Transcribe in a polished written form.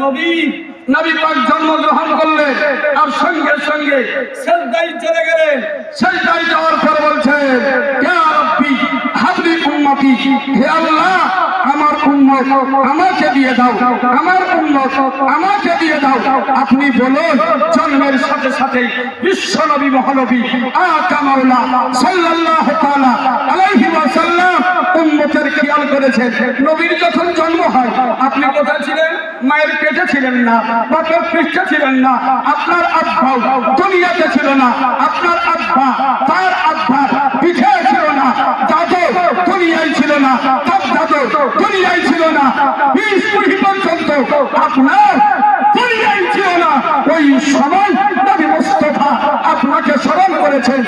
নবী নবী পাক জন্মগ্রহণ করলেন আর সঙ্গে সঙ্গে সিজদায় চলে গেলেন। সিজদায় যাওয়ার পর বলছেন, ইয়া রাব্বি হাবলি উম্মতি, হে আল্লাহ আমার উম্মত আমাকে দিয়ে দাও, আমার উম্মত আমাকে দিয়ে দাও। আপনি বলুন, জন্মের সাথে সাথে বিশ্ব নবী মহানবী আকা মাওলা সাল্লাল্লাহু তাআলা আলাইহি ওয়াসাল্লাম উম্মতের খেয়াল করেছেন। নবীর যখন জন্ম হয় আপনি কোথায় ছিলেন? মায়ের পেটে ছিলেন না, বাপের পৃষ্ঠে ছিলেন না। আপনার আব্বা দুনিয়াতে ছিল না, আপনার আব্বা তার আব্বার পিঠে ছিল না, দাদু দুনিয়ায় ছিল না, তার দাদু দুনিয়ায় ছিল না, 20 পিঢ়ি পর্যন্ত আপনার দুনিয়ায় ছিল না। ওই সময় নবী মুস্তাফা আপনাকে স্মরণ করেছেন,